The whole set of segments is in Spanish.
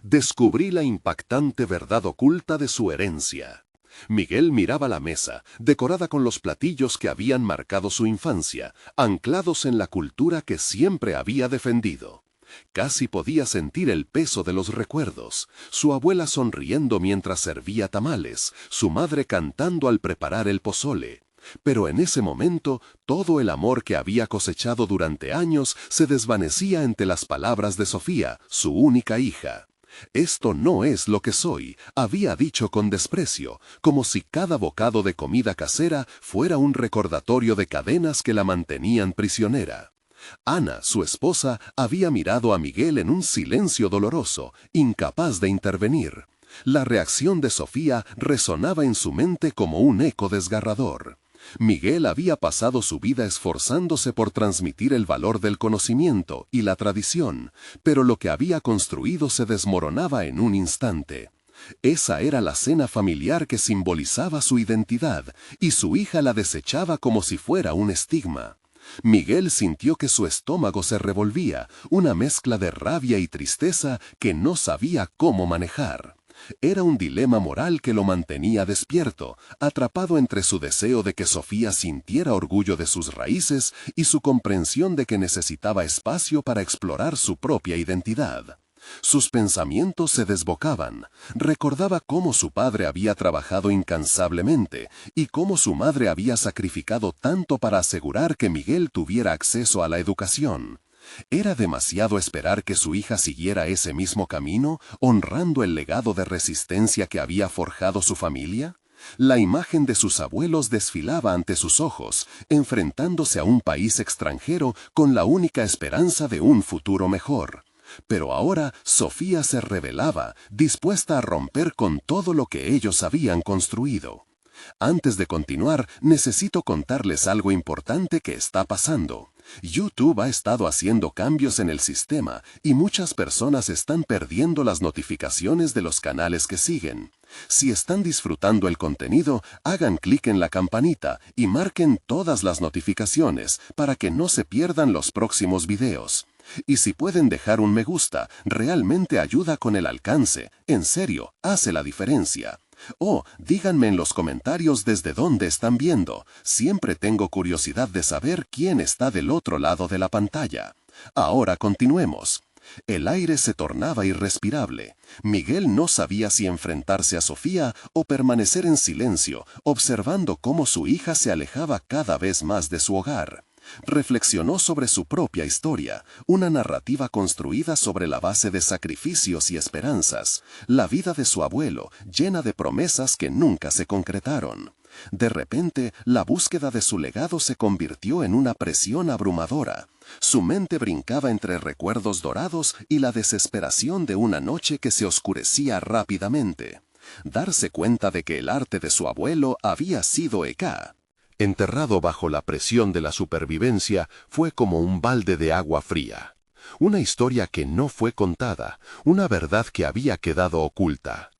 descubrí la impactante verdad oculta de su herencia. Miguel miraba la mesa, decorada con los platillos que habían marcado su infancia, anclados en la cultura que siempre había defendido. Casi podía sentir el peso de los recuerdos, su abuela sonriendo mientras servía tamales, su madre cantando al preparar el pozole. Pero en ese momento, todo el amor que había cosechado durante años se desvanecía ante las palabras de Sofía, su única hija. «Esto no es lo que soy», había dicho con desprecio, como si cada bocado de comida casera fuera un recordatorio de cadenas que la mantenían prisionera. Ana, su esposa, había mirado a Miguel en un silencio doloroso, incapaz de intervenir. La reacción de Sofía resonaba en su mente como un eco desgarrador. Miguel había pasado su vida esforzándose por transmitir el valor del conocimiento y la tradición, pero lo que había construido se desmoronaba en un instante. Esa era la cena familiar que simbolizaba su identidad, y su hija la desechaba como si fuera un estigma. Miguel sintió que su estómago se revolvía, una mezcla de rabia y tristeza que no sabía cómo manejar. Era un dilema moral que lo mantenía despierto, atrapado entre su deseo de que Sofía sintiera orgullo de sus raíces y su comprensión de que necesitaba espacio para explorar su propia identidad. Sus pensamientos se desbocaban. Recordaba cómo su padre había trabajado incansablemente y cómo su madre había sacrificado tanto para asegurar que Miguel tuviera acceso a la educación. ¿Era demasiado esperar que su hija siguiera ese mismo camino, honrando el legado de resistencia que había forjado su familia? La imagen de sus abuelos desfilaba ante sus ojos, enfrentándose a un país extranjero con la única esperanza de un futuro mejor. Pero ahora Sofía se rebelaba, dispuesta a romper con todo lo que ellos habían construido. Antes de continuar, necesito contarles algo importante que está pasando. YouTube ha estado haciendo cambios en el sistema y muchas personas están perdiendo las notificaciones de los canales que siguen. Si están disfrutando el contenido, hagan clic en la campanita y marquen todas las notificaciones para que no se pierdan los próximos videos. Y si pueden dejar un me gusta, realmente ayuda con el alcance. En serio, hace la diferencia. Díganme en los comentarios desde dónde están viendo. Siempre tengo curiosidad de saber quién está del otro lado de la pantalla. Ahora continuemos. El aire se tornaba irrespirable. Miguel no sabía si enfrentarse a Sofía o permanecer en silencio, observando cómo su hija se alejaba cada vez más de su hogar. Reflexionó sobre su propia historia, una narrativa construida sobre la base de sacrificios y esperanzas, la vida de su abuelo, llena de promesas que nunca se concretaron. De repente, la búsqueda de su legado se convirtió en una presión abrumadora. Su mente brincaba entre recuerdos dorados y la desesperación de una noche que se oscurecía rápidamente. Darse cuenta de que el arte de su abuelo había sido enterrado bajo la presión de la supervivencia, fue como un balde de agua fría. Una historia que no fue contada, una verdad que había quedado oculta.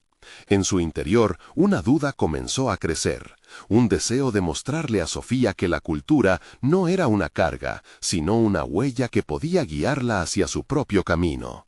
En su interior, una duda comenzó a crecer, un deseo de mostrarle a Sofía que la cultura no era una carga, sino una huella que podía guiarla hacia su propio camino.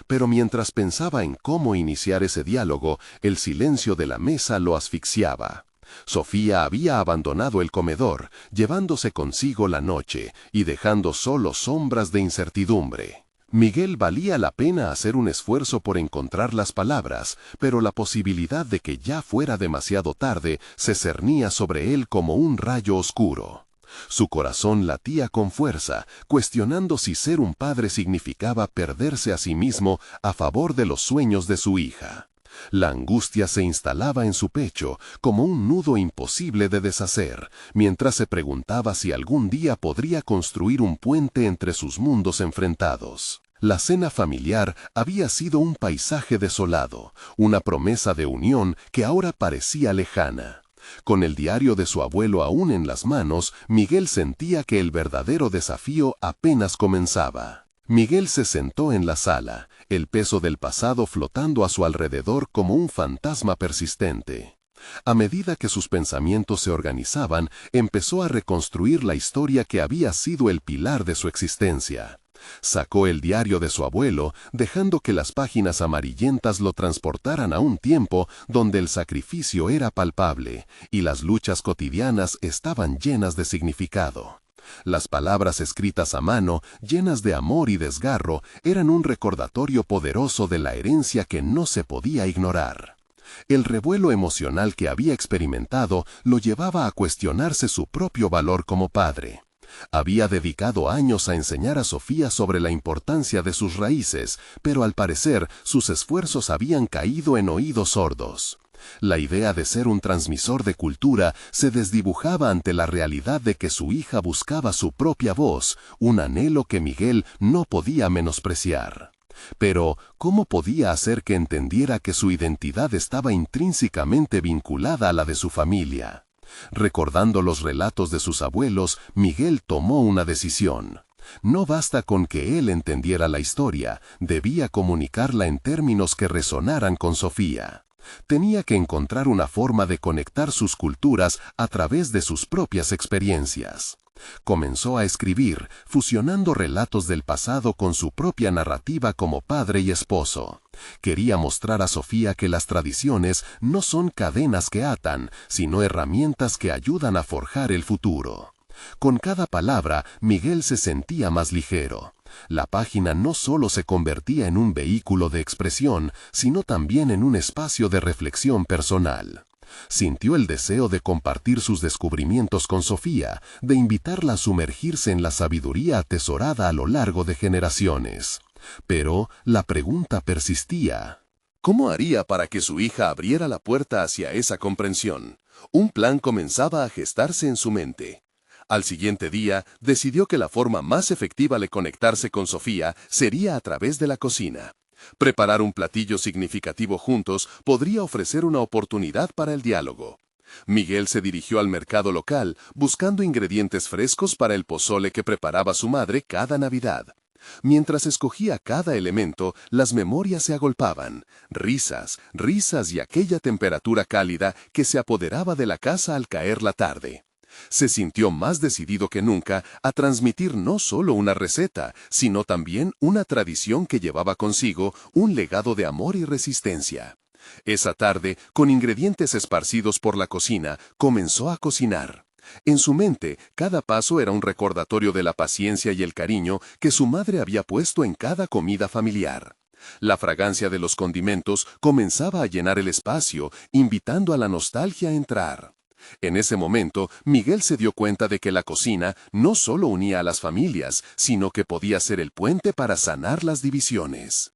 Pero mientras pensaba en cómo iniciar ese diálogo, el silencio de la mesa lo asfixiaba. Sofía había abandonado el comedor, llevándose consigo la noche y dejando solo sombras de incertidumbre. Miguel valía la pena hacer un esfuerzo por encontrar las palabras, pero la posibilidad de que ya fuera demasiado tarde se cernía sobre él como un rayo oscuro. Su corazón latía con fuerza, cuestionando si ser un padre significaba perderse a sí mismo a favor de los sueños de su hija. La angustia se instalaba en su pecho como un nudo imposible de deshacer, mientras se preguntaba si algún día podría construir un puente entre sus mundos enfrentados. La cena familiar había sido un paisaje desolado, una promesa de unión que ahora parecía lejana. Con el diario de su abuelo aún en las manos, Miguel sentía que el verdadero desafío apenas comenzaba. Miguel se sentó en la sala, el peso del pasado flotando a su alrededor como un fantasma persistente. A medida que sus pensamientos se organizaban, empezó a reconstruir la historia que había sido el pilar de su existencia. Sacó el diario de su abuelo, dejando que las páginas amarillentas lo transportaran a un tiempo donde el sacrificio era palpable y las luchas cotidianas estaban llenas de significado. Las palabras escritas a mano, llenas de amor y desgarro, eran un recordatorio poderoso de la herencia que no se podía ignorar. El revuelo emocional que había experimentado lo llevaba a cuestionarse su propio valor como padre. Había dedicado años a enseñar a Sofía sobre la importancia de sus raíces, pero al parecer sus esfuerzos habían caído en oídos sordos. La idea de ser un transmisor de cultura se desdibujaba ante la realidad de que su hija buscaba su propia voz, un anhelo que Miguel no podía menospreciar. Pero, ¿cómo podía hacer que entendiera que su identidad estaba intrínsecamente vinculada a la de su familia? Recordando los relatos de sus abuelos, Miguel tomó una decisión. No basta con que él entendiera la historia, debía comunicarla en términos que resonaran con Sofía. Tenía que encontrar una forma de conectar sus culturas a través de sus propias experiencias. Comenzó a escribir, fusionando relatos del pasado con su propia narrativa como padre y esposo. Quería mostrar a Sofía que las tradiciones no son cadenas que atan, sino herramientas que ayudan a forjar el futuro. Con cada palabra, Miguel se sentía más ligero. La página no solo se convertía en un vehículo de expresión, sino también en un espacio de reflexión personal. Sintió el deseo de compartir sus descubrimientos con Sofía, de invitarla a sumergirse en la sabiduría atesorada a lo largo de generaciones. Pero la pregunta persistía. ¿Cómo haría para que su hija abriera la puerta hacia esa comprensión? Un plan comenzaba a gestarse en su mente. Al siguiente día, decidió que la forma más efectiva de conectarse con Sofía sería a través de la cocina. Preparar un platillo significativo juntos podría ofrecer una oportunidad para el diálogo. Miguel se dirigió al mercado local, buscando ingredientes frescos para el pozole que preparaba su madre cada Navidad. Mientras escogía cada elemento, las memorias se agolpaban. Risas, risas y aquella temperatura cálida que se apoderaba de la casa al caer la tarde. Se sintió más decidido que nunca a transmitir no solo una receta, sino también una tradición que llevaba consigo un legado de amor y resistencia. Esa tarde, con ingredientes esparcidos por la cocina, comenzó a cocinar. En su mente, cada paso era un recordatorio de la paciencia y el cariño que su madre había puesto en cada comida familiar. La fragancia de los condimentos comenzaba a llenar el espacio, invitando a la nostalgia a entrar. En ese momento, Miguel se dio cuenta de que la cocina no solo unía a las familias, sino que podía ser el puente para sanar las divisiones.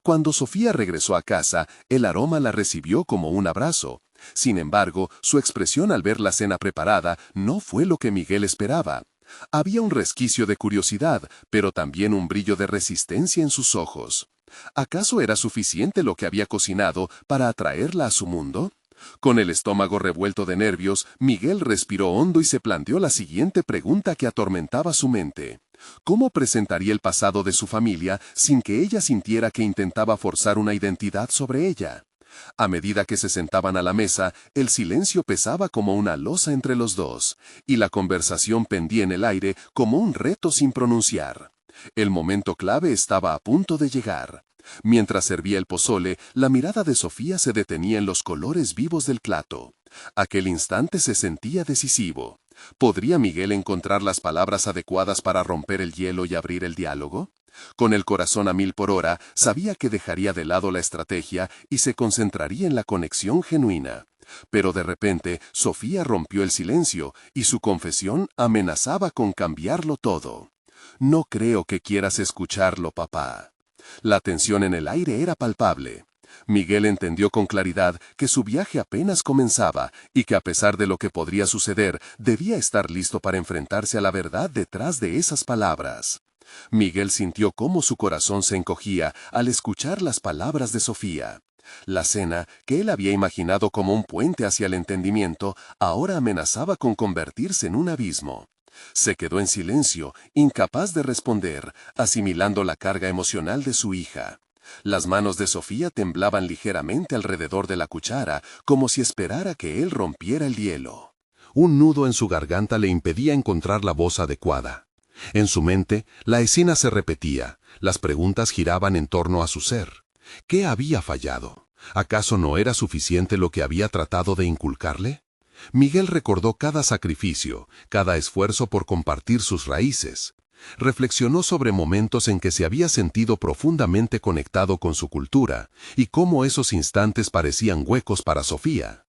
Cuando Sofía regresó a casa, el aroma la recibió como un abrazo. Sin embargo, su expresión al ver la cena preparada no fue lo que Miguel esperaba. Había un resquicio de curiosidad, pero también un brillo de resistencia en sus ojos. ¿Acaso era suficiente lo que había cocinado para atraerla a su mundo? Con el estómago revuelto de nervios, Miguel respiró hondo y se planteó la siguiente pregunta que atormentaba su mente. ¿Cómo presentaría el pasado de su familia sin que ella sintiera que intentaba forzar una identidad sobre ella? A medida que se sentaban a la mesa, el silencio pesaba como una losa entre los dos, y la conversación pendía en el aire como un reto sin pronunciar. El momento clave estaba a punto de llegar. Mientras servía el pozole, la mirada de Sofía se detenía en los colores vivos del plato. Aquel instante se sentía decisivo. ¿Podría Miguel encontrar las palabras adecuadas para romper el hielo y abrir el diálogo? Con el corazón a 1000 por hora, sabía que dejaría de lado la estrategia y se concentraría en la conexión genuina. Pero de repente, Sofía rompió el silencio y su confesión amenazaba con cambiarlo todo. No creo que quieras escucharlo, papá. La tensión en el aire era palpable. Miguel entendió con claridad que su viaje apenas comenzaba y que a pesar de lo que podría suceder, debía estar listo para enfrentarse a la verdad detrás de esas palabras. Miguel sintió cómo su corazón se encogía al escuchar las palabras de Sofía. La cena, que él había imaginado como un puente hacia el entendimiento, ahora amenazaba con convertirse en un abismo. Se quedó en silencio, incapaz de responder, asimilando la carga emocional de su hija. Las manos de Sofía temblaban ligeramente alrededor de la cuchara, como si esperara que él rompiera el hielo. Un nudo en su garganta le impedía encontrar la voz adecuada. En su mente, la escena se repetía, las preguntas giraban en torno a su ser. ¿Qué había fallado? ¿Acaso no era suficiente lo que había tratado de inculcarle? Miguel recordó cada sacrificio, cada esfuerzo por compartir sus raíces. Reflexionó sobre momentos en que se había sentido profundamente conectado con su cultura y cómo esos instantes parecían huecos para Sofía.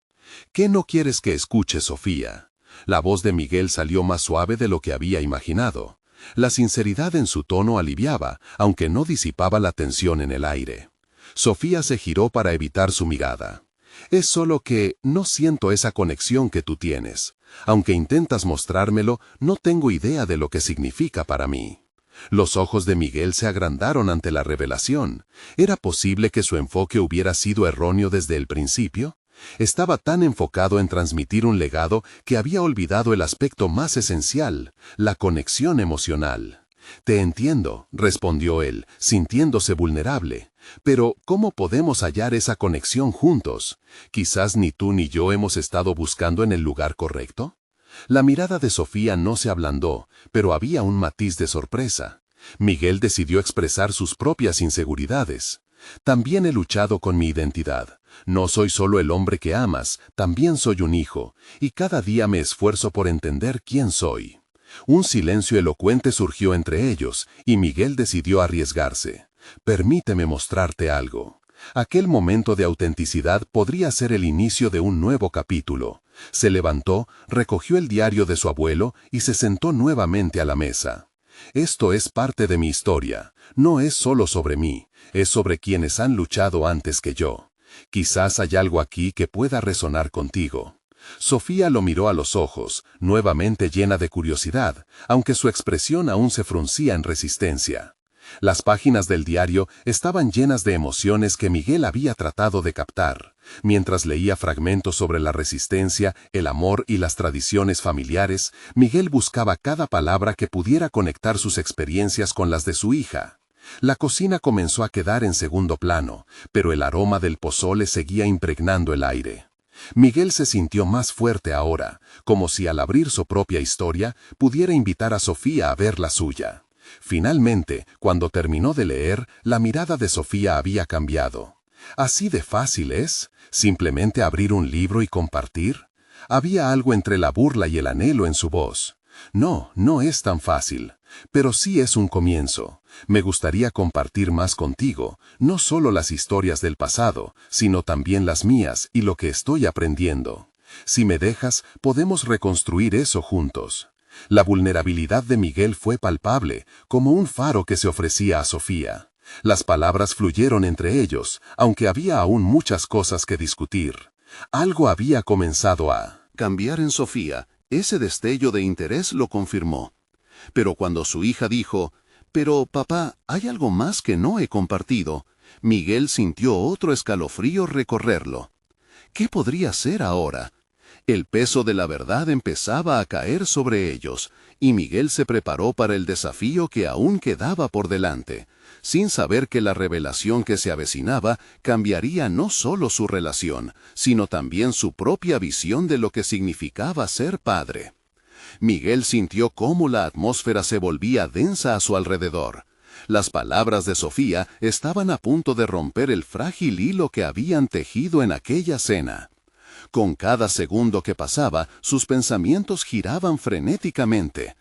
¿Qué no quieres que escuche, Sofía? La voz de Miguel salió más suave de lo que había imaginado. La sinceridad en su tono aliviaba, aunque no disipaba la tensión en el aire. Sofía se giró para evitar su mirada. Es solo que no siento esa conexión que tú tienes. Aunque intentas mostrármelo, no tengo idea de lo que significa para mí. Los ojos de Miguel se agrandaron ante la revelación. ¿Era posible que su enfoque hubiera sido erróneo desde el principio? Estaba tan enfocado en transmitir un legado que había olvidado el aspecto más esencial, la conexión emocional. Te entiendo, respondió él, sintiéndose vulnerable. Pero, ¿cómo podemos hallar esa conexión juntos? ¿Quizás ni tú ni yo hemos estado buscando en el lugar correcto? La mirada de Sofía no se ablandó, pero había un matiz de sorpresa. Miguel decidió expresar sus propias inseguridades. También he luchado con mi identidad. No soy solo el hombre que amas, también soy un hijo, y cada día me esfuerzo por entender quién soy. Un silencio elocuente surgió entre ellos, y Miguel decidió arriesgarse. Permíteme mostrarte algo. Aquel momento de autenticidad podría ser el inicio de un nuevo capítulo. Se levantó, recogió el diario de su abuelo y se sentó nuevamente a la mesa. Esto es parte de mi historia. No es solo sobre mí, es sobre quienes han luchado antes que yo. Quizás hay algo aquí que pueda resonar contigo. Sofía lo miró a los ojos, nuevamente llena de curiosidad, aunque su expresión aún se fruncía en resistencia. Las páginas del diario estaban llenas de emociones que Miguel había tratado de captar. Mientras leía fragmentos sobre la resistencia, el amor y las tradiciones familiares, Miguel buscaba cada palabra que pudiera conectar sus experiencias con las de su hija. La cocina comenzó a quedar en segundo plano, pero el aroma del pozole seguía impregnando el aire. Miguel se sintió más fuerte ahora, como si al abrir su propia historia pudiera invitar a Sofía a ver la suya. Finalmente, cuando terminó de leer, la mirada de Sofía había cambiado. ¿Así de fácil es? ¿Simplemente abrir un libro y compartir? Había algo entre la burla y el anhelo en su voz. No, no es tan fácil, pero sí es un comienzo. Me gustaría compartir más contigo, no solo las historias del pasado, sino también las mías y lo que estoy aprendiendo. Si me dejas, podemos reconstruir eso juntos. La vulnerabilidad de Miguel fue palpable, como un faro que se ofrecía a Sofía. Las palabras fluyeron entre ellos, aunque había aún muchas cosas que discutir. Algo había comenzado a cambiar en Sofía. Ese destello de interés lo confirmó. Pero cuando su hija dijo, «Pero, papá, hay algo más que no he compartido», Miguel sintió otro escalofrío recorrerlo. ¿Qué podría ser ahora? El peso de la verdad empezaba a caer sobre ellos, y Miguel se preparó para el desafío que aún quedaba por delante, sin saber que la revelación que se avecinaba cambiaría no solo su relación, sino también su propia visión de lo que significaba ser padre. Miguel sintió cómo la atmósfera se volvía densa a su alrededor. Las palabras de Sofía estaban a punto de romper el frágil hilo que habían tejido en aquella cena. Con cada segundo que pasaba, sus pensamientos giraban frenéticamente.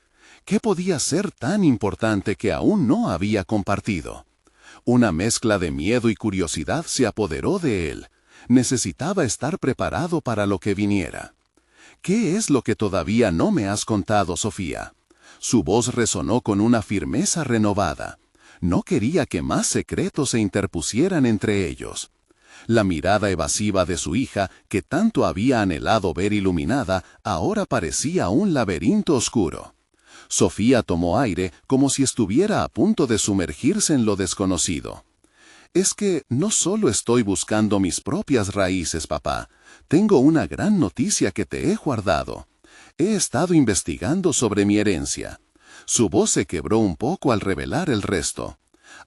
¿Qué podía ser tan importante que aún no había compartido? Una mezcla de miedo y curiosidad se apoderó de él. Necesitaba estar preparado para lo que viniera. ¿Qué es lo que todavía no me has contado, Sofía? Su voz resonó con una firmeza renovada. No quería que más secretos se interpusieran entre ellos. La mirada evasiva de su hija, que tanto había anhelado ver iluminada, ahora parecía un laberinto oscuro. Sofía tomó aire como si estuviera a punto de sumergirse en lo desconocido. Es que no solo estoy buscando mis propias raíces, papá. Tengo una gran noticia que te he guardado. He estado investigando sobre mi herencia. Su voz se quebró un poco al revelar el resto.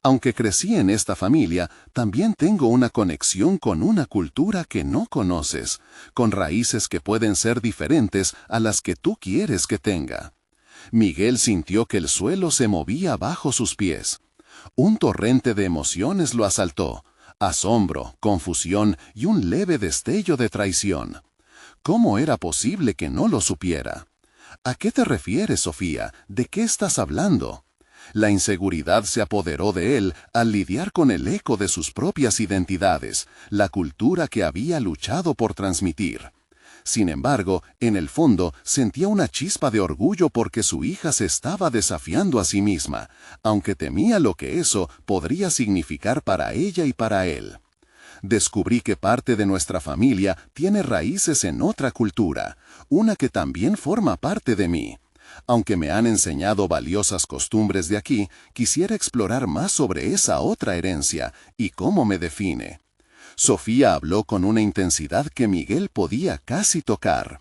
Aunque crecí en esta familia, también tengo una conexión con una cultura que no conoces, con raíces que pueden ser diferentes a las que tú quieres que tenga. Miguel sintió que el suelo se movía bajo sus pies. Un torrente de emociones lo asaltó: asombro, confusión y un leve destello de traición. ¿Cómo era posible que no lo supiera? ¿A qué te refieres, Sofía? ¿De qué estás hablando? La inseguridad se apoderó de él al lidiar con el eco de sus propias identidades, la cultura que había luchado por transmitir. Sin embargo, en el fondo sentía una chispa de orgullo porque su hija se estaba desafiando a sí misma, aunque temía lo que eso podría significar para ella y para él. Descubrí que parte de nuestra familia tiene raíces en otra cultura, una que también forma parte de mí. Aunque me han enseñado valiosas costumbres de aquí, quisiera explorar más sobre esa otra herencia y cómo me define. Sofía habló con una intensidad que Miguel podía casi tocar.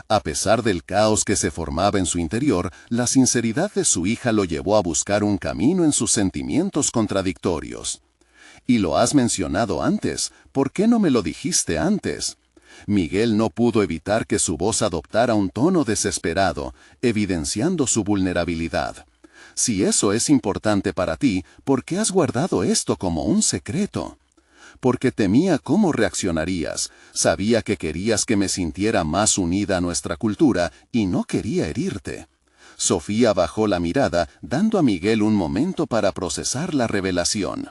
A pesar del caos que se formaba en su interior, la sinceridad de su hija lo llevó a buscar un camino en sus sentimientos contradictorios. Y lo has mencionado antes, ¿por qué no me lo dijiste antes? Miguel no pudo evitar que su voz adoptara un tono desesperado, evidenciando su vulnerabilidad. Si eso es importante para ti, ¿por qué has guardado esto como un secreto? Porque temía cómo reaccionarías, sabía que querías que me sintiera más unida a nuestra cultura y no quería herirte. Sofía bajó la mirada, dando a Miguel un momento para procesar la revelación.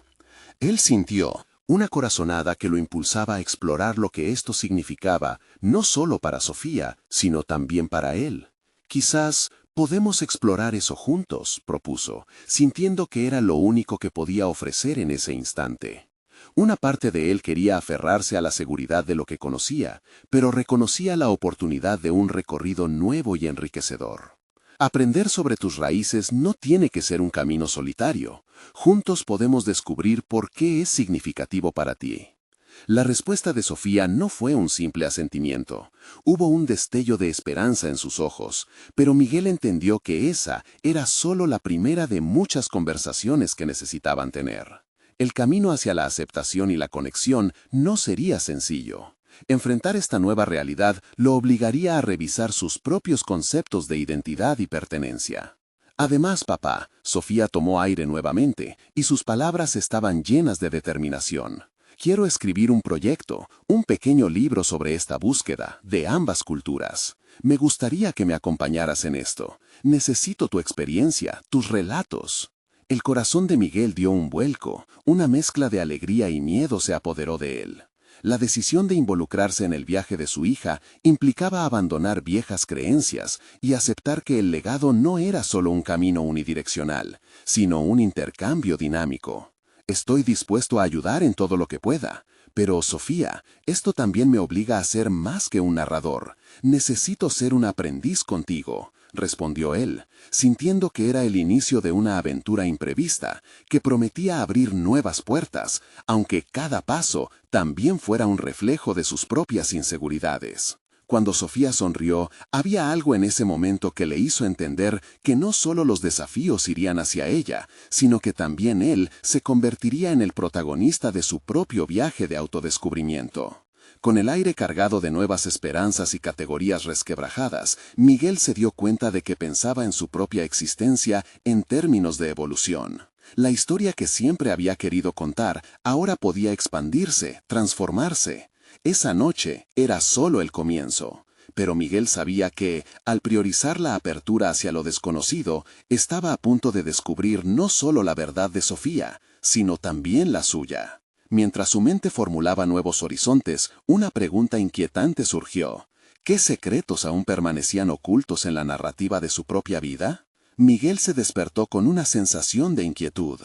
Él sintió una corazonada que lo impulsaba a explorar lo que esto significaba, no solo para Sofía, sino también para él. Quizás podemos explorar eso juntos, propuso, sintiendo que era lo único que podía ofrecer en ese instante. Una parte de él quería aferrarse a la seguridad de lo que conocía, pero reconocía la oportunidad de un recorrido nuevo y enriquecedor. Aprender sobre tus raíces no tiene que ser un camino solitario. Juntos podemos descubrir por qué es significativo para ti. La respuesta de Sofía no fue un simple asentimiento. Hubo un destello de esperanza en sus ojos, pero Miguel entendió que esa era solo la primera de muchas conversaciones que necesitaban tener. El camino hacia la aceptación y la conexión no sería sencillo. Enfrentar esta nueva realidad lo obligaría a revisar sus propios conceptos de identidad y pertenencia. Además, papá, Sofía tomó aire nuevamente, y sus palabras estaban llenas de determinación. Quiero escribir un proyecto, un pequeño libro sobre esta búsqueda de ambas culturas. Me gustaría que me acompañaras en esto. Necesito tu experiencia, tus relatos. El corazón de Miguel dio un vuelco, una mezcla de alegría y miedo se apoderó de él. La decisión de involucrarse en el viaje de su hija implicaba abandonar viejas creencias y aceptar que el legado no era solo un camino unidireccional, sino un intercambio dinámico. Estoy dispuesto a ayudar en todo lo que pueda, pero Sofía, esto también me obliga a ser más que un narrador. Necesito ser un aprendiz contigo, respondió él, sintiendo que era el inicio de una aventura imprevista, que prometía abrir nuevas puertas, aunque cada paso también fuera un reflejo de sus propias inseguridades. Cuando Sofía sonrió, había algo en ese momento que le hizo entender que no solo los desafíos irían hacia ella, sino que también él se convertiría en el protagonista de su propio viaje de autodescubrimiento. Con el aire cargado de nuevas esperanzas y categorías resquebrajadas, Miguel se dio cuenta de que pensaba en su propia existencia en términos de evolución. La historia que siempre había querido contar ahora podía expandirse, transformarse. Esa noche era solo el comienzo, pero Miguel sabía que, al priorizar la apertura hacia lo desconocido, estaba a punto de descubrir no solo la verdad de Sofía, sino también la suya. Mientras su mente formulaba nuevos horizontes, una pregunta inquietante surgió. ¿Qué secretos aún permanecían ocultos en la narrativa de su propia vida? Miguel se despertó con una sensación de inquietud.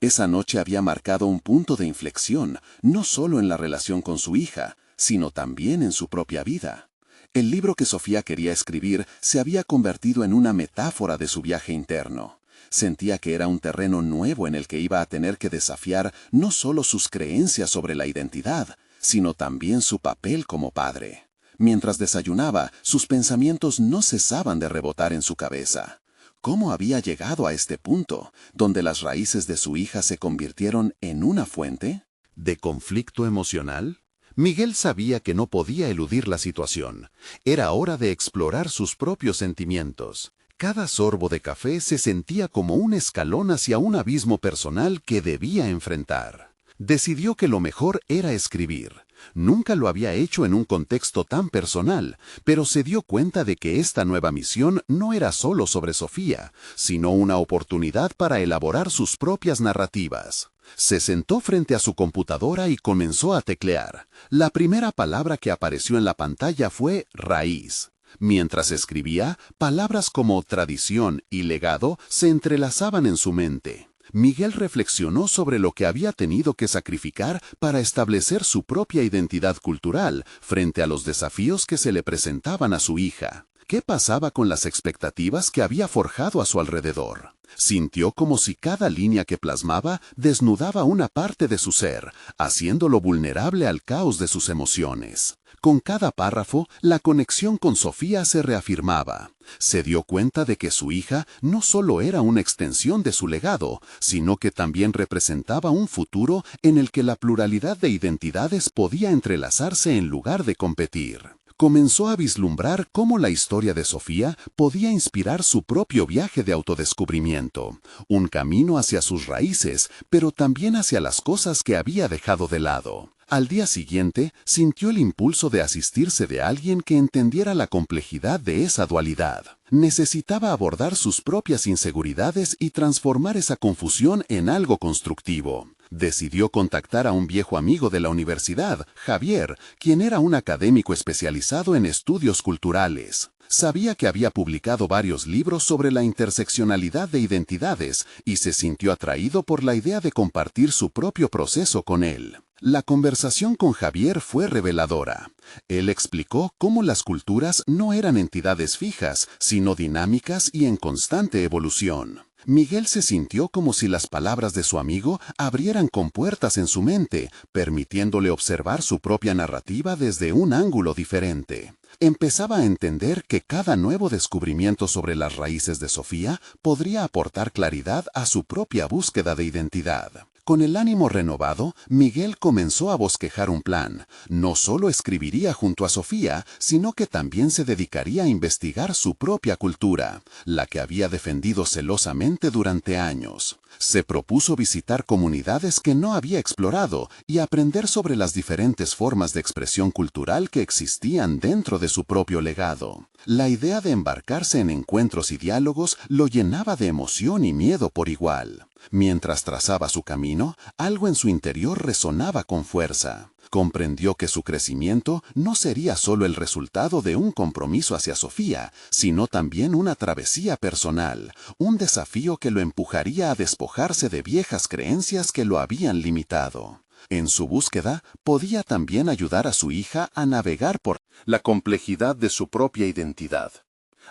Esa noche había marcado un punto de inflexión, no solo en la relación con su hija, sino también en su propia vida. El libro que Sofía quería escribir se había convertido en una metáfora de su viaje interno. Sentía que era un terreno nuevo en el que iba a tener que desafiar no solo sus creencias sobre la identidad, sino también su papel como padre. Mientras desayunaba, sus pensamientos no cesaban de rebotar en su cabeza. ¿Cómo había llegado a este punto, donde las raíces de su hija se convirtieron en una fuente de conflicto emocional? Miguel sabía que no podía eludir la situación. Era hora de explorar sus propios sentimientos. Cada sorbo de café se sentía como un escalón hacia un abismo personal que debía enfrentar. Decidió que lo mejor era escribir. Nunca lo había hecho en un contexto tan personal, pero se dio cuenta de que esta nueva misión no era solo sobre Sofía, sino una oportunidad para elaborar sus propias narrativas. Se sentó frente a su computadora y comenzó a teclear. La primera palabra que apareció en la pantalla fue raíz. Mientras escribía, palabras como tradición y legado se entrelazaban en su mente. Miguel reflexionó sobre lo que había tenido que sacrificar para establecer su propia identidad cultural frente a los desafíos que se le presentaban a su hija. ¿Qué pasaba con las expectativas que había forjado a su alrededor? Sintió como si cada línea que plasmaba desnudaba una parte de su ser, haciéndolo vulnerable al caos de sus emociones. Con cada párrafo, la conexión con Sofía se reafirmaba. Se dio cuenta de que su hija no solo era una extensión de su legado, sino que también representaba un futuro en el que la pluralidad de identidades podía entrelazarse en lugar de competir. Comenzó a vislumbrar cómo la historia de Sofía podía inspirar su propio viaje de autodescubrimiento, un camino hacia sus raíces, pero también hacia las cosas que había dejado de lado. Al día siguiente, sintió el impulso de asistirse de alguien que entendiera la complejidad de esa dualidad. Necesitaba abordar sus propias inseguridades y transformar esa confusión en algo constructivo. Decidió contactar a un viejo amigo de la universidad, Javier, quien era un académico especializado en estudios culturales. Sabía que había publicado varios libros sobre la interseccionalidad de identidades y se sintió atraído por la idea de compartir su propio proceso con él. La conversación con Javier fue reveladora. Él explicó cómo las culturas no eran entidades fijas, sino dinámicas y en constante evolución. Miguel se sintió como si las palabras de su amigo abrieran compuertas en su mente, permitiéndole observar su propia narrativa desde un ángulo diferente. Empezaba a entender que cada nuevo descubrimiento sobre las raíces de Sofía podría aportar claridad a su propia búsqueda de identidad. Con el ánimo renovado, Miguel comenzó a bosquejar un plan. No solo escribiría junto a Sofía, sino que también se dedicaría a investigar su propia cultura, la que había defendido celosamente durante años. Se propuso visitar comunidades que no había explorado y aprender sobre las diferentes formas de expresión cultural que existían dentro de su propio legado. La idea de embarcarse en encuentros y diálogos lo llenaba de emoción y miedo por igual. Mientras trazaba su camino, algo en su interior resonaba con fuerza. Comprendió que su crecimiento no sería solo el resultado de un compromiso hacia Sofía, sino también una travesía personal, un desafío que lo empujaría a despojarse de viejas creencias que lo habían limitado. En su búsqueda, podía también ayudar a su hija a navegar por la complejidad de su propia identidad.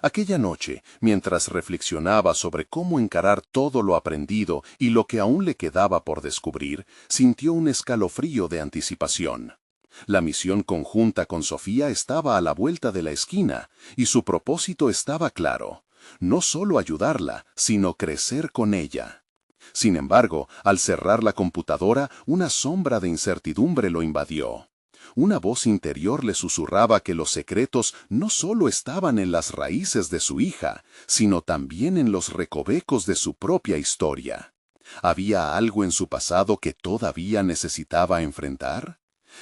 Aquella noche, mientras reflexionaba sobre cómo encarar todo lo aprendido y lo que aún le quedaba por descubrir, sintió un escalofrío de anticipación. La misión conjunta con Sofía estaba a la vuelta de la esquina, y su propósito estaba claro: no solo ayudarla, sino crecer con ella. Sin embargo, al cerrar la computadora, una sombra de incertidumbre lo invadió. Una voz interior le susurraba que los secretos no solo estaban en las raíces de su hija, sino también en los recovecos de su propia historia. ¿Había algo en su pasado que todavía necesitaba enfrentar?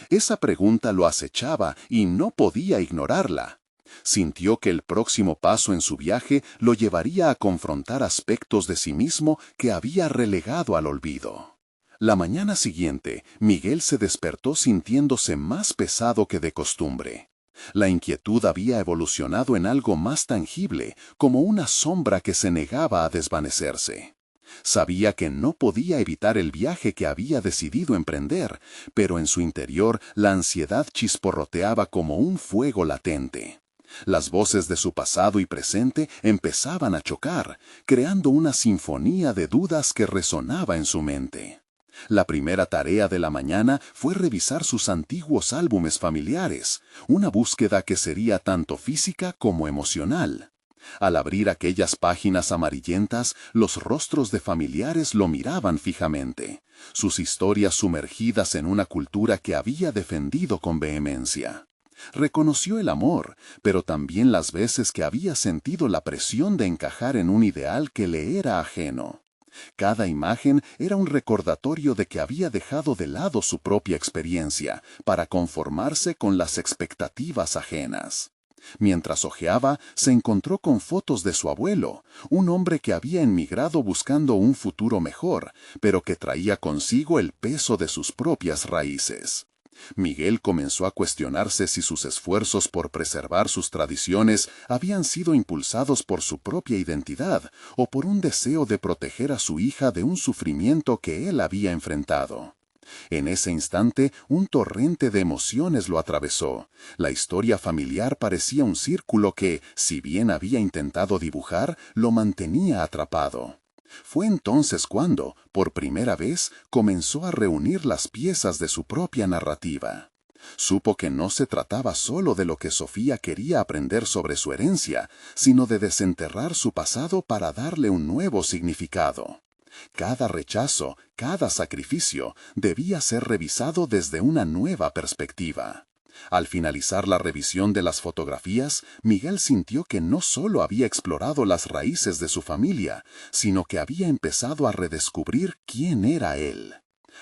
Esa pregunta lo acechaba y no podía ignorarla. Sintió que el próximo paso en su viaje lo llevaría a confrontar aspectos de sí mismo que había relegado al olvido. La mañana siguiente, Miguel se despertó sintiéndose más pesado que de costumbre. La inquietud había evolucionado en algo más tangible, como una sombra que se negaba a desvanecerse. Sabía que no podía evitar el viaje que había decidido emprender, pero en su interior la ansiedad chisporroteaba como un fuego latente. Las voces de su pasado y presente empezaban a chocar, creando una sinfonía de dudas que resonaba en su mente. La primera tarea de la mañana fue revisar sus antiguos álbumes familiares, una búsqueda que sería tanto física como emocional. Al abrir aquellas páginas amarillentas, los rostros de familiares lo miraban fijamente, sus historias sumergidas en una cultura que había defendido con vehemencia. Reconoció el amor, pero también las veces que había sentido la presión de encajar en un ideal que le era ajeno. Cada imagen era un recordatorio de que había dejado de lado su propia experiencia para conformarse con las expectativas ajenas. Mientras hojeaba, se encontró con fotos de su abuelo, un hombre que había emigrado buscando un futuro mejor, pero que traía consigo el peso de sus propias raíces. Miguel comenzó a cuestionarse si sus esfuerzos por preservar sus tradiciones habían sido impulsados por su propia identidad o por un deseo de proteger a su hija de un sufrimiento que él había enfrentado. En ese instante, un torrente de emociones lo atravesó. La historia familiar parecía un círculo que, si bien había intentado dibujar, lo mantenía atrapado. Fue entonces cuando, por primera vez, comenzó a reunir las piezas de su propia narrativa. Supo que no se trataba solo de lo que Sofía quería aprender sobre su herencia, sino de desenterrar su pasado para darle un nuevo significado. Cada rechazo, cada sacrificio, debía ser revisado desde una nueva perspectiva. Al finalizar la revisión de las fotografías, Miguel sintió que no solo había explorado las raíces de su familia, sino que había empezado a redescubrir quién era él.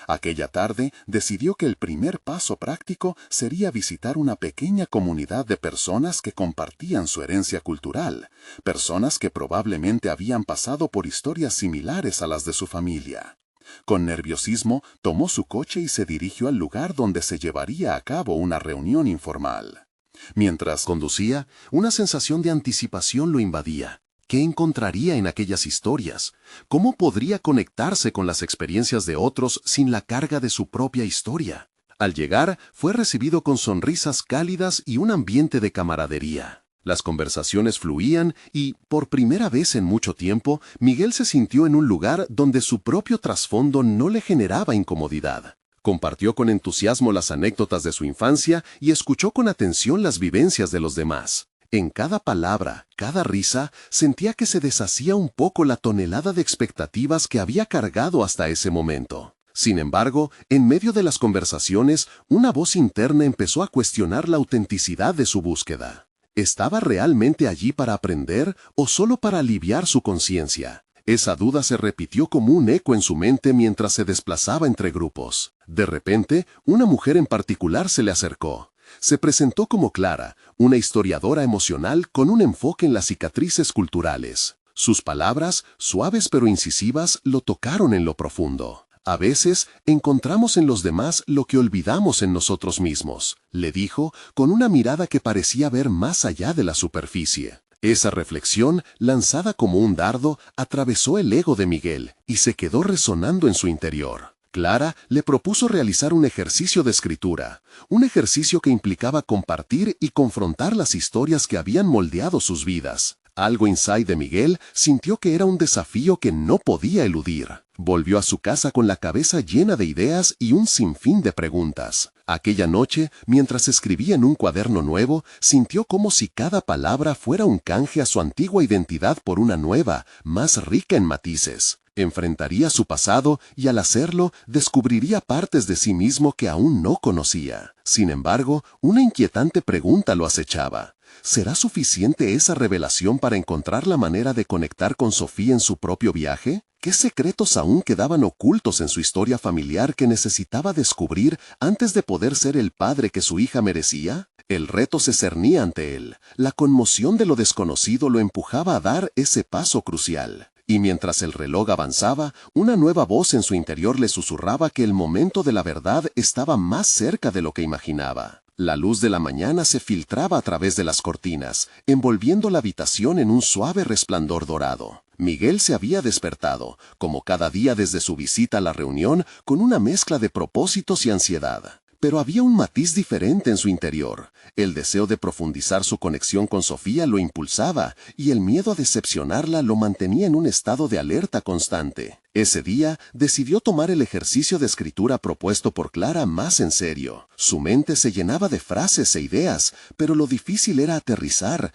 Aquella tarde decidió que el primer paso práctico sería visitar una pequeña comunidad de personas que compartían su herencia cultural, personas que probablemente habían pasado por historias similares a las de su familia. Con nerviosismo, tomó su coche y se dirigió al lugar donde se llevaría a cabo una reunión informal. Mientras Conducía, una sensación de anticipación lo invadía. ¿Qué encontraría en aquellas historias? ¿Cómo podría conectarse con las experiencias de otros sin la carga de su propia historia? Al llegar, fue recibido con sonrisas cálidas y un ambiente de camaradería. Las conversaciones fluían y, por primera vez en mucho tiempo, Miguel se sintió en un lugar donde su propio trasfondo no le generaba incomodidad. Compartió con entusiasmo las anécdotas de su infancia y escuchó con atención las vivencias de los demás. En cada palabra, cada risa, sentía que se deshacía un poco la tonelada de expectativas que había cargado hasta ese momento. Sin embargo, en medio de las conversaciones, una voz interna empezó a cuestionar la autenticidad de su búsqueda. ¿Estaba realmente allí para aprender o solo para aliviar su conciencia? Esa duda se repitió como un eco en su mente mientras se desplazaba entre grupos. De repente, una mujer en particular se le acercó. Se presentó como Clara, una historiadora emocional con un enfoque en las cicatrices culturales. Sus palabras, suaves pero incisivas, lo tocaron en lo profundo. A veces, encontramos en los demás lo que olvidamos en nosotros mismos, le dijo, con una mirada que parecía ver más allá de la superficie. Esa reflexión, lanzada como un dardo, atravesó el ego de Miguel y se quedó resonando en su interior. Clara le propuso realizar un ejercicio de escritura, un ejercicio que implicaba compartir y confrontar las historias que habían moldeado sus vidas. Algo inside de Miguel sintió que era un desafío que no podía eludir. Volvió a su casa con la cabeza llena de ideas y un sinfín de preguntas. Aquella noche, mientras escribía en un cuaderno nuevo, sintió como si cada palabra fuera un canje a su antigua identidad por una nueva, más rica en matices. Enfrentaría su pasado y al hacerlo descubriría partes de sí mismo que aún no conocía. Sin embargo, una inquietante pregunta lo acechaba. ¿Será suficiente esa revelación para encontrar la manera de conectar con Sofía en su propio viaje? ¿Qué secretos aún quedaban ocultos en su historia familiar que necesitaba descubrir antes de poder ser el padre que su hija merecía? El reto se cernía ante él. La conmoción de lo desconocido lo empujaba a dar ese paso crucial. Y mientras el reloj avanzaba, una nueva voz en su interior le susurraba que el momento de la verdad estaba más cerca de lo que imaginaba. La luz de la mañana se filtraba a través de las cortinas, envolviendo la habitación en un suave resplandor dorado. Miguel se había despertado, como cada día desde su visita a la reunión, con una mezcla de propósitos y ansiedad. Pero había un matiz diferente en su interior. El deseo de profundizar su conexión con Sofía lo impulsaba y el miedo a decepcionarla lo mantenía en un estado de alerta constante. Ese día decidió tomar el ejercicio de escritura propuesto por Clara más en serio. Su mente se llenaba de frases e ideas, pero lo difícil era aterrizar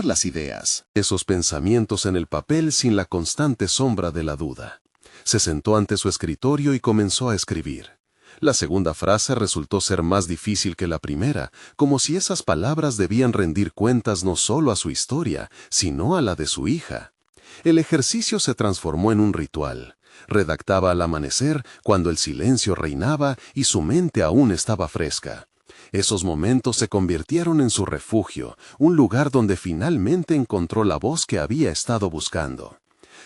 las ideas. Esos pensamientos en el papel sin la constante sombra de la duda. Se sentó ante su escritorio y comenzó a escribir. La segunda frase resultó ser más difícil que la primera, como si esas palabras debían rendir cuentas no solo a su historia, sino a la de su hija. El ejercicio se transformó en un ritual. Redactaba al amanecer, cuando el silencio reinaba y su mente aún estaba fresca. Esos momentos se convirtieron en su refugio, un lugar donde finalmente encontró la voz que había estado buscando.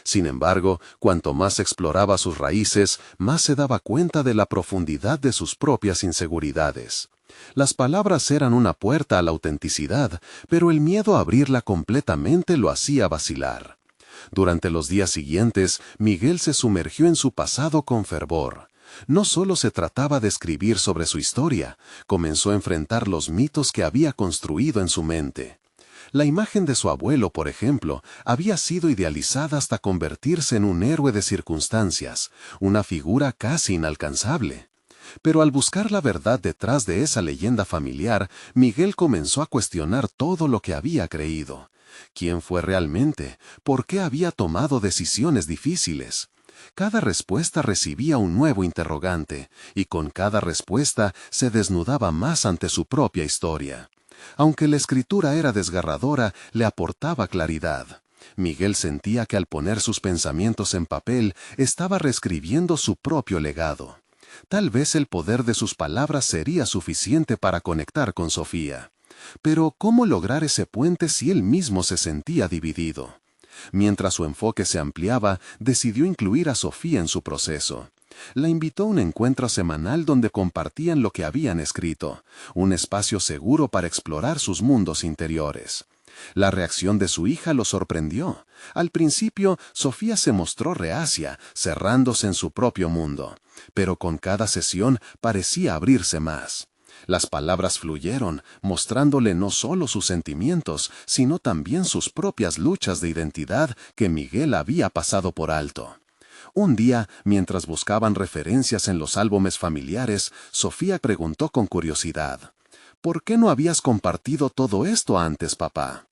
Sin embargo, cuanto más exploraba sus raíces, más se daba cuenta de la profundidad de sus propias inseguridades. Las palabras eran una puerta a la autenticidad, pero el miedo a abrirla completamente lo hacía vacilar. Durante los días siguientes, Miguel se sumergió en su pasado con fervor. No solo se trataba de escribir sobre su historia, comenzó a enfrentar los mitos que había construido en su mente. La imagen de su abuelo, por ejemplo, había sido idealizada hasta convertirse en un héroe de circunstancias, una figura casi inalcanzable. Pero al buscar la verdad detrás de esa leyenda familiar, Miguel comenzó a cuestionar todo lo que había creído. ¿Quién fue realmente? ¿Por qué había tomado decisiones difíciles? Cada respuesta recibía un nuevo interrogante, y con cada respuesta se desnudaba más ante su propia historia. Aunque la escritura era desgarradora, le aportaba claridad. Miguel sentía que al poner sus pensamientos en papel, estaba reescribiendo su propio legado. Tal vez el poder de sus palabras sería suficiente para conectar con Sofía. Pero, ¿cómo lograr ese puente si él mismo se sentía dividido? Mientras su enfoque se ampliaba, decidió incluir a Sofía en su proceso. La invitó a un encuentro semanal donde compartían lo que habían escrito, un espacio seguro para explorar sus mundos interiores. La reacción de su hija lo sorprendió. Al principio, Sofía se mostró reacia, cerrándose en su propio mundo, pero con cada sesión parecía abrirse más. Las palabras fluyeron, mostrándole no solo sus sentimientos, sino también sus propias luchas de identidad que Miguel había pasado por alto. Un día, mientras buscaban referencias en los álbumes familiares, Sofía preguntó con curiosidad: «¿Por qué no habías compartido todo esto antes, papá?».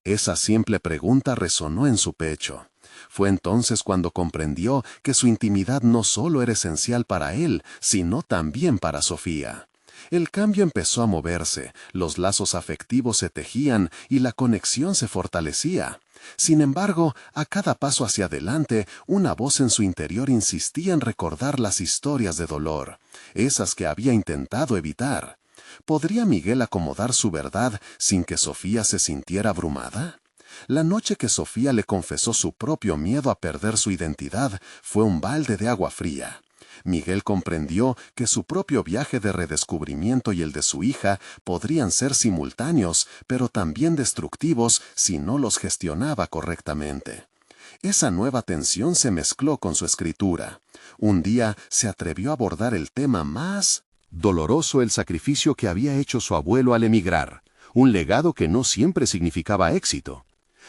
Esa simple pregunta resonó en su pecho. Fue entonces cuando comprendió que su intimidad no solo era esencial para él, sino también para Sofía. El cambio empezó a moverse, los lazos afectivos se tejían y la conexión se fortalecía. Sin embargo, a cada paso hacia adelante, una voz en su interior insistía en recordar las historias de dolor, esas que había intentado evitar. ¿Podría Miguel acomodar su verdad sin que Sofía se sintiera abrumada? La noche que Sofía le confesó su propio miedo a perder su identidad fue un balde de agua fría. Miguel comprendió que su propio viaje de redescubrimiento y el de su hija podrían ser simultáneos, pero también destructivos si no los gestionaba correctamente. Esa nueva tensión se mezcló con su escritura. Un día se atrevió a abordar el tema más doloroso: el sacrificio que había hecho su abuelo al emigrar, un legado que no siempre significaba éxito.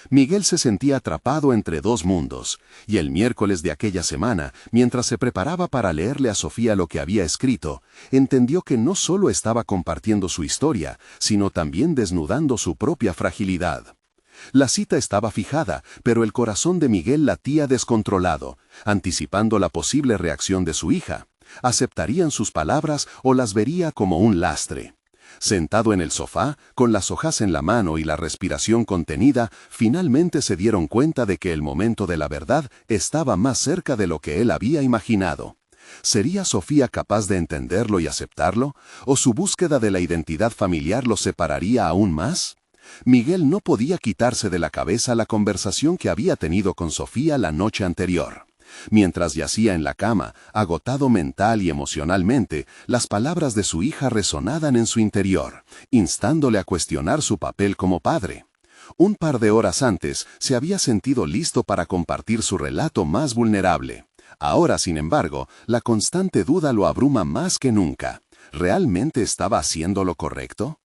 Miguel se sentía atrapado entre dos mundos, y el miércoles de aquella semana, mientras se preparaba para leerle a Sofía lo que había escrito, entendió que no solo estaba compartiendo su historia, sino también desnudando su propia fragilidad. La cita estaba fijada, pero el corazón de Miguel latía descontrolado, anticipando la posible reacción de su hija. ¿Aceptarían sus palabras o las vería como un lastre? Sentado en el sofá, con las hojas en la mano y la respiración contenida, finalmente se dieron cuenta de que el momento de la verdad estaba más cerca de lo que él había imaginado. ¿Sería Sofía capaz de entenderlo y aceptarlo? ¿O su búsqueda de la identidad familiar los separaría aún más? Miguel no podía quitarse de la cabeza la conversación que había tenido con Sofía la noche anterior. Mientras yacía en la cama, agotado mental y emocionalmente, las palabras de su hija resonaban en su interior, instándole a cuestionar su papel como padre. Un par de horas antes, se había sentido listo para compartir su relato más vulnerable. Ahora, sin embargo, la constante duda lo abruma más que nunca. ¿Realmente estaba haciendo lo correcto?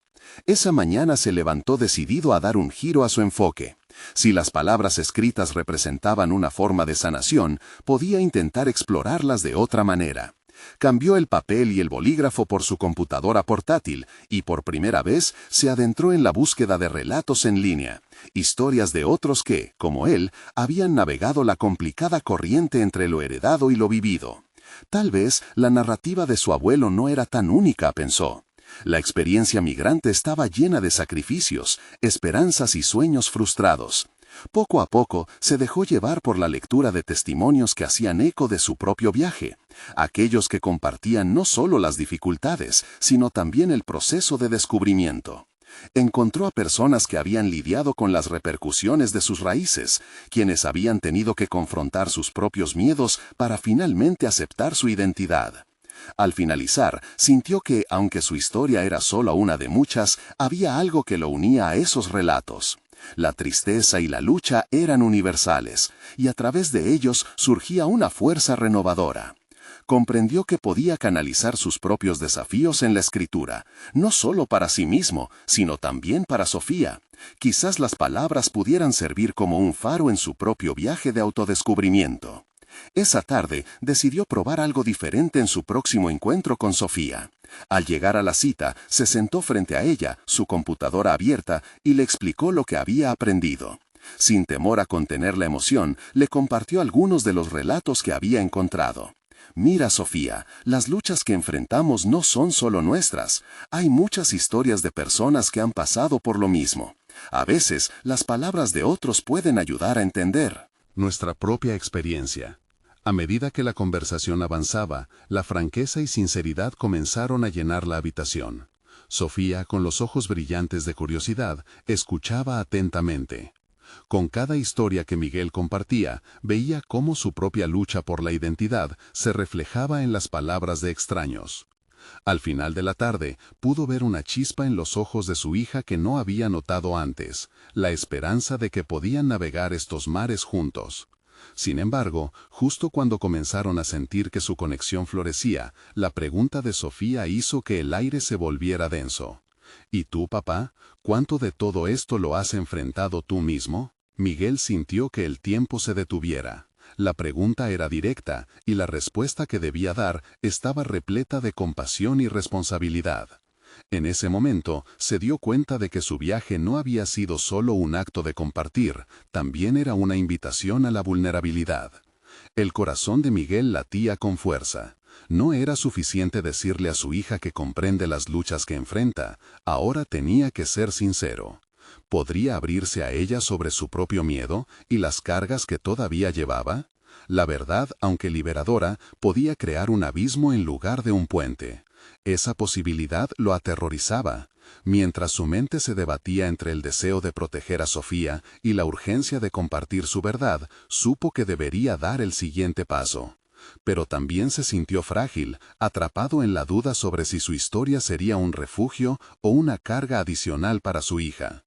Esa mañana se levantó decidido a dar un giro a su enfoque. Si las palabras escritas representaban una forma de sanación, podía intentar explorarlas de otra manera. Cambió el papel y el bolígrafo por su computadora portátil y por primera vez se adentró en la búsqueda de relatos en línea, historias de otros que, como él, habían navegado la complicada corriente entre lo heredado y lo vivido. Tal vez la narrativa de su abuelo no era tan única, pensó. La experiencia migrante estaba llena de sacrificios, esperanzas y sueños frustrados. Poco a poco se dejó llevar por la lectura de testimonios que hacían eco de su propio viaje, aquellos que compartían no solo las dificultades, sino también el proceso de descubrimiento. Encontró a personas que habían lidiado con las repercusiones de sus raíces, quienes habían tenido que confrontar sus propios miedos para finalmente aceptar su identidad. Al finalizar, sintió que, aunque su historia era solo una de muchas, había algo que lo unía a esos relatos. La tristeza y la lucha eran universales, y a través de ellos surgía una fuerza renovadora. Comprendió que podía canalizar sus propios desafíos en la escritura, no solo para sí mismo, sino también para Sofía. Quizás las palabras pudieran servir como un faro en su propio viaje de autodescubrimiento. Esa tarde decidió probar algo diferente en su próximo encuentro con Sofía. Al llegar a la cita, se sentó frente a ella, su computadora abierta, y le explicó lo que había aprendido. Sin temor a contener la emoción, le compartió algunos de los relatos que había encontrado. Mira, Sofía, las luchas que enfrentamos no son solo nuestras. Hay muchas historias de personas que han pasado por lo mismo. A veces, las palabras de otros pueden ayudar a entender nuestra propia experiencia. A medida que la conversación avanzaba, la franqueza y sinceridad comenzaron a llenar la habitación. Sofía, con los ojos brillantes de curiosidad, escuchaba atentamente. Con cada historia que Miguel compartía, veía cómo su propia lucha por la identidad se reflejaba en las palabras de extraños. Al final de la tarde, pudo ver una chispa en los ojos de su hija que no había notado antes, la esperanza de que podían navegar estos mares juntos. Sin embargo, justo cuando comenzaron a sentir que su conexión florecía, la pregunta de Sofía hizo que el aire se volviera denso. ¿Y tú, papá? ¿Cuánto de todo esto lo has enfrentado tú mismo? Miguel sintió que el tiempo se detuviera. La pregunta era directa, y la respuesta que debía dar estaba repleta de compasión y responsabilidad. En ese momento, se dio cuenta de que su viaje no había sido solo un acto de compartir, también era una invitación a la vulnerabilidad. El corazón de Miguel latía con fuerza. No era suficiente decirle a su hija que comprende las luchas que enfrenta, ahora tenía que ser sincero. ¿Podría abrirse a ella sobre su propio miedo y las cargas que todavía llevaba? La verdad, aunque liberadora, podía crear un abismo en lugar de un puente. Esa posibilidad lo aterrorizaba. Mientras su mente se debatía entre el deseo de proteger a Sofía y la urgencia de compartir su verdad, supo que debería dar el siguiente paso. Pero también se sintió frágil, atrapado en la duda sobre si su historia sería un refugio o una carga adicional para su hija.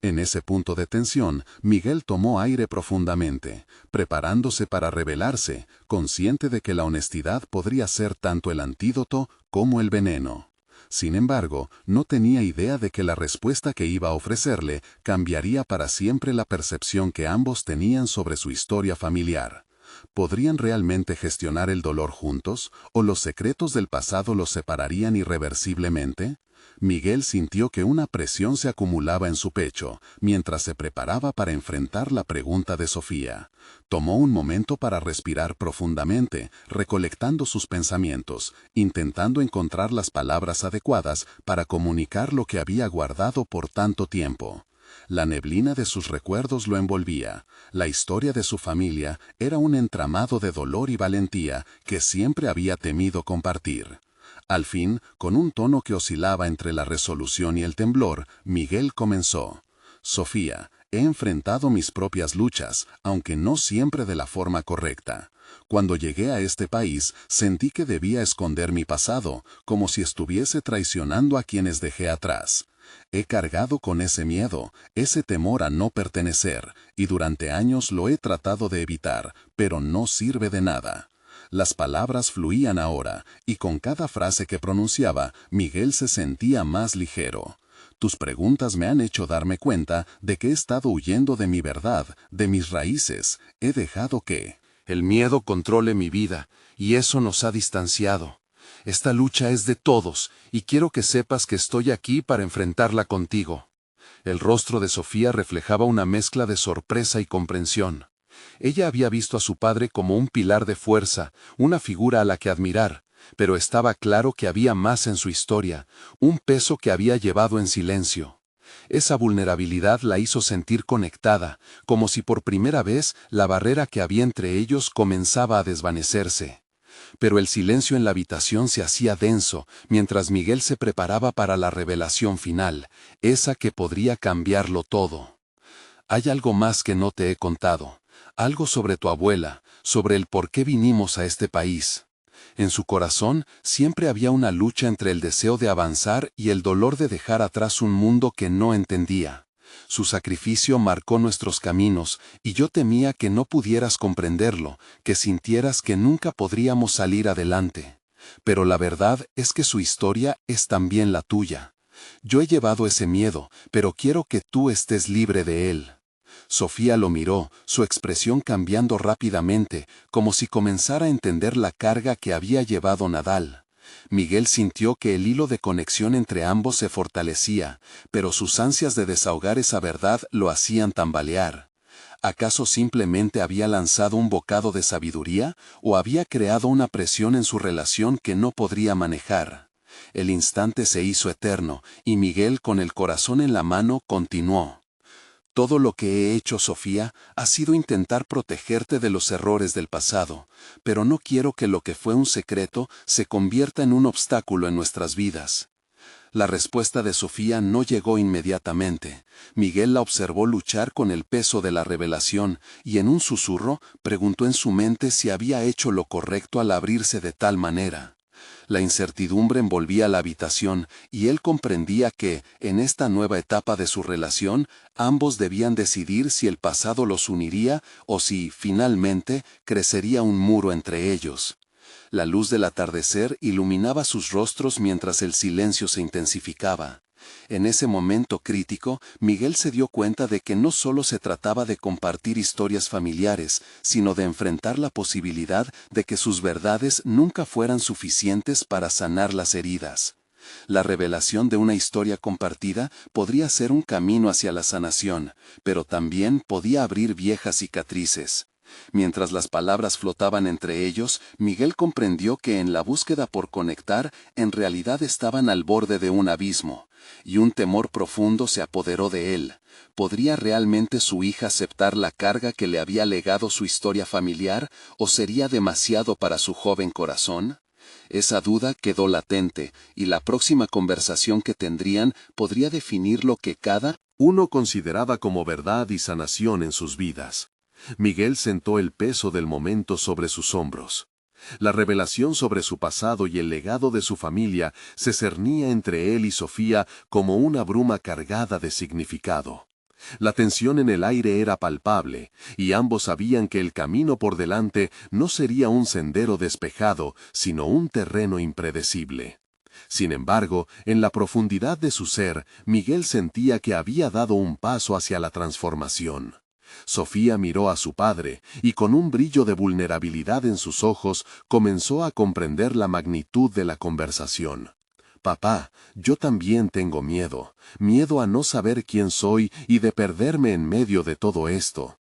En ese punto de tensión, Miguel tomó aire profundamente, preparándose para revelarse, consciente de que la honestidad podría ser tanto el antídoto como el veneno. Sin embargo, no tenía idea de que la respuesta que iba a ofrecerle cambiaría para siempre la percepción que ambos tenían sobre su historia familiar. ¿Podrían realmente gestionar el dolor juntos, o los secretos del pasado los separarían irreversiblemente? Miguel sintió que una presión se acumulaba en su pecho, mientras se preparaba para enfrentar la pregunta de Sofía. Tomó un momento para respirar profundamente, recolectando sus pensamientos, intentando encontrar las palabras adecuadas para comunicar lo que había guardado por tanto tiempo. La neblina de sus recuerdos lo envolvía. La historia de su familia era un entramado de dolor y valentía que siempre había temido compartir. Al fin, con un tono que oscilaba entre la resolución y el temblor, Miguel comenzó. Sofía, he enfrentado mis propias luchas, aunque no siempre de la forma correcta. Cuando llegué a este país, sentí que debía esconder mi pasado, como si estuviese traicionando a quienes dejé atrás. He cargado con ese miedo, ese temor a no pertenecer, y durante años lo he tratado de evitar, pero no sirve de nada. Las palabras fluían ahora, y con cada frase que pronunciaba, Miguel se sentía más ligero. Tus preguntas me han hecho darme cuenta de que he estado huyendo de mi verdad, de mis raíces. He dejado que el miedo controle mi vida, y eso nos ha distanciado. Esta lucha es de todos, y quiero que sepas que estoy aquí para enfrentarla contigo. El rostro de Sofía reflejaba una mezcla de sorpresa y comprensión. Ella había visto a su padre como un pilar de fuerza, una figura a la que admirar, pero estaba claro que había más en su historia, un peso que había llevado en silencio. Esa vulnerabilidad la hizo sentir conectada, como si por primera vez la barrera que había entre ellos comenzaba a desvanecerse. Pero el silencio en la habitación se hacía denso mientras Miguel se preparaba para la revelación final, esa que podría cambiarlo todo. Hay algo más que no te he contado, algo sobre tu abuela, sobre el por qué vinimos a este país. En su corazón siempre había una lucha entre el deseo de avanzar y el dolor de dejar atrás un mundo que no entendía. Su sacrificio marcó nuestros caminos, y yo temía que no pudieras comprenderlo, que sintieras que nunca podríamos salir adelante. Pero la verdad es que su historia es también la tuya. Yo he llevado ese miedo, pero quiero que tú estés libre de él. Sofía lo miró, su expresión cambiando rápidamente, como si comenzara a entender la carga que había llevado Nadal. Miguel sintió que el hilo de conexión entre ambos se fortalecía, pero sus ansias de desahogar esa verdad lo hacían tambalear. ¿Acaso simplemente había lanzado un bocado de sabiduría o había creado una presión en su relación que no podría manejar? El instante se hizo eterno, y Miguel, con el corazón en la mano, continuó. Todo lo que he hecho, Sofía, ha sido intentar protegerte de los errores del pasado, pero no quiero que lo que fue un secreto se convierta en un obstáculo en nuestras vidas. La respuesta de Sofía no llegó inmediatamente. Miguel la observó luchar con el peso de la revelación y en un susurro preguntó en su mente si había hecho lo correcto al abrirse de tal manera. La incertidumbre envolvía la habitación y él comprendía que, en esta nueva etapa de su relación, ambos debían decidir si el pasado los uniría o si, finalmente, crecería un muro entre ellos. La luz del atardecer iluminaba sus rostros mientras el silencio se intensificaba. En ese momento crítico, Miguel se dio cuenta de que no solo se trataba de compartir historias familiares, sino de enfrentar la posibilidad de que sus verdades nunca fueran suficientes para sanar las heridas. La revelación de una historia compartida podría ser un camino hacia la sanación, pero también podía abrir viejas cicatrices. Mientras las palabras flotaban entre ellos, Miguel comprendió que en la búsqueda por conectar, en realidad estaban al borde de un abismo, y un temor profundo se apoderó de él. ¿Podría realmente su hija aceptar la carga que le había legado su historia familiar, o sería demasiado para su joven corazón? Esa duda quedó latente, y la próxima conversación que tendrían podría definir lo que cada uno consideraba como verdad y sanación en sus vidas. Miguel sentó el peso del momento sobre sus hombros. La revelación sobre su pasado y el legado de su familia se cernía entre él y Sofía como una bruma cargada de significado. La tensión en el aire era palpable, y ambos sabían que el camino por delante no sería un sendero despejado, sino un terreno impredecible. Sin embargo, en la profundidad de su ser, Miguel sentía que había dado un paso hacia la transformación. Sofía miró a su padre, y con un brillo de vulnerabilidad en sus ojos, comenzó a comprender la magnitud de la conversación. Papá, yo también tengo miedo a no saber quién soy y de perderme en medio de todo esto.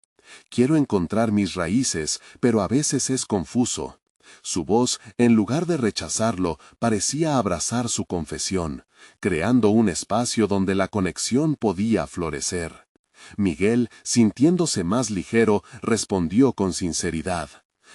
Quiero encontrar mis raíces, pero a veces es confuso. Su voz, en lugar de rechazarlo, parecía abrazar su confesión, creando un espacio donde la conexión podía florecer. Miguel, sintiéndose más ligero, respondió con sinceridad.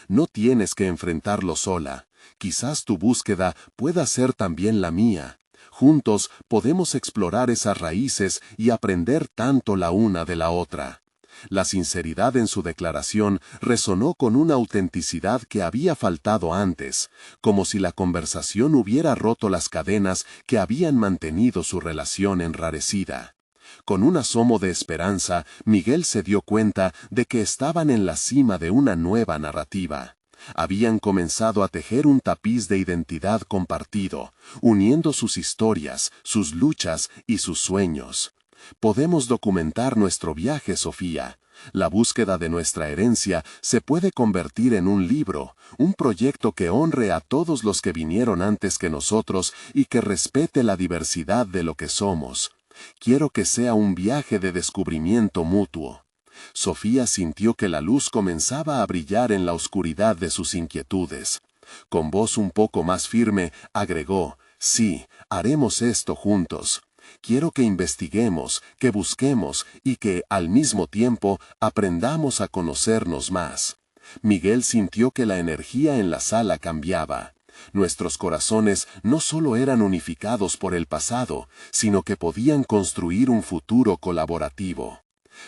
No tienes que enfrentarlo sola. Quizás tu búsqueda pueda ser también la mía. Juntos podemos explorar esas raíces y aprender tanto la una de la otra. La sinceridad en su declaración resonó con una autenticidad que había faltado antes, como si la conversación hubiera roto las cadenas que habían mantenido su relación enrarecida. Con un asomo de esperanza, Miguel se dio cuenta de que estaban en la cima de una nueva narrativa. Habían comenzado a tejer un tapiz de identidad compartido, uniendo sus historias, sus luchas y sus sueños. Podemos documentar nuestro viaje, Sofía. La búsqueda de nuestra herencia se puede convertir en un libro, un proyecto que honre a todos los que vinieron antes que nosotros y que respete la diversidad de lo que somos. Quiero que sea un viaje de descubrimiento mutuo. Sofía sintió que la luz comenzaba a brillar en la oscuridad de sus inquietudes. Con voz un poco más firme, agregó: «Sí, haremos esto juntos. Quiero que investiguemos, que busquemos y que, al mismo tiempo, aprendamos a conocernos más». Miguel sintió que la energía en la sala cambiaba. Nuestros corazones no solo eran unificados por el pasado, sino que podían construir un futuro colaborativo.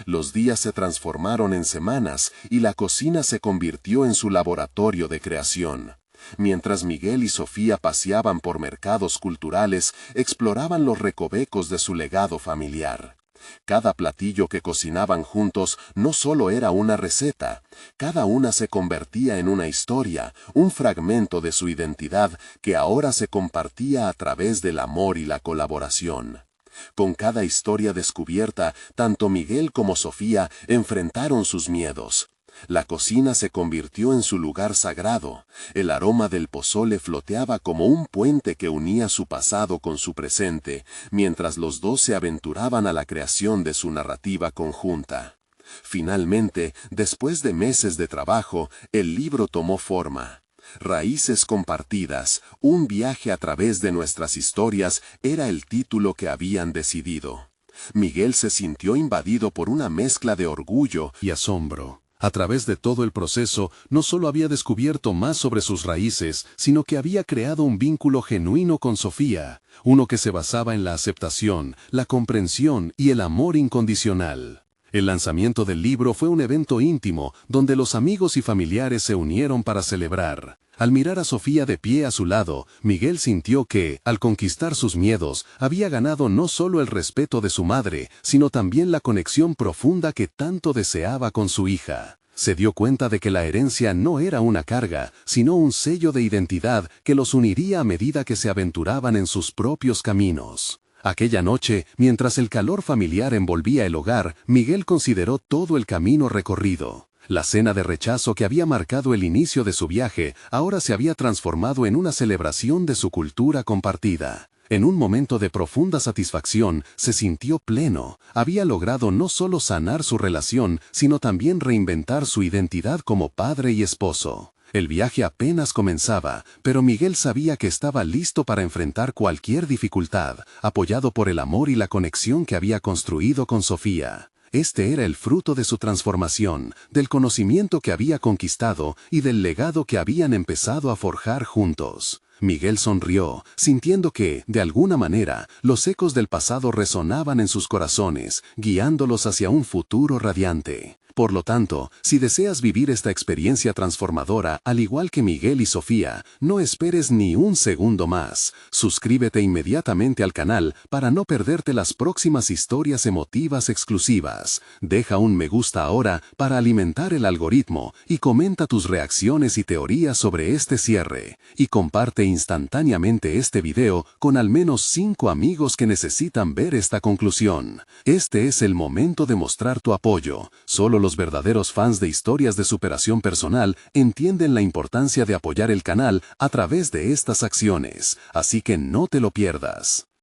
Los días se transformaron en semanas y la cocina se convirtió en su laboratorio de creación. Mientras Miguel y Sofía paseaban por mercados culturales, exploraban los recovecos de su legado familiar. Cada platillo que cocinaban juntos no solo era una receta, cada una se convertía en una historia, un fragmento de su identidad que ahora se compartía a través del amor y la colaboración. Con cada historia descubierta, tanto Miguel como Sofía enfrentaron sus miedos. La cocina se convirtió en su lugar sagrado. El aroma del pozole floteaba como un puente que unía su pasado con su presente, mientras los dos se aventuraban a la creación de su narrativa conjunta. Finalmente, después de meses de trabajo, el libro tomó forma. Raíces compartidas, un viaje a través de nuestras historias, era el título que habían decidido. Miguel se sintió invadido por una mezcla de orgullo y asombro. A través de todo el proceso, no solo había descubierto más sobre sus raíces, sino que había creado un vínculo genuino con Sofía, uno que se basaba en la aceptación, la comprensión y el amor incondicional. El lanzamiento del libro fue un evento íntimo, donde los amigos y familiares se unieron para celebrar. Al mirar a Sofía de pie a su lado, Miguel sintió que, al conquistar sus miedos, había ganado no solo el respeto de su madre, sino también la conexión profunda que tanto deseaba con su hija. Se dio cuenta de que la herencia no era una carga, sino un sello de identidad que los uniría a medida que se aventuraban en sus propios caminos. Aquella noche, mientras el calor familiar envolvía el hogar, Miguel consideró todo el camino recorrido. La cena de rechazo que había marcado el inicio de su viaje, ahora se había transformado en una celebración de su cultura compartida. En un momento de profunda satisfacción, se sintió pleno. Había logrado no solo sanar su relación, sino también reinventar su identidad como padre y esposo. El viaje apenas comenzaba, pero Miguel sabía que estaba listo para enfrentar cualquier dificultad, apoyado por el amor y la conexión que había construido con Sofía. Este era el fruto de su transformación, del conocimiento que había conquistado y del legado que habían empezado a forjar juntos. Miguel sonrió, sintiendo que, de alguna manera, los ecos del pasado resonaban en sus corazones, guiándolos hacia un futuro radiante. Por lo tanto, si deseas vivir esta experiencia transformadora, al igual que Miguel y Sofía, no esperes ni un segundo más. Suscríbete inmediatamente al canal para no perderte las próximas historias emotivas exclusivas. Deja un me gusta ahora para alimentar el algoritmo y comenta tus reacciones y teorías sobre este cierre. Y comparte instantáneamente este video con al menos 5 amigos que necesitan ver esta conclusión. Este es el momento de mostrar tu apoyo. Solo los verdaderos fans de historias de superación personal entienden la importancia de apoyar el canal a través de estas acciones, así que no te lo pierdas.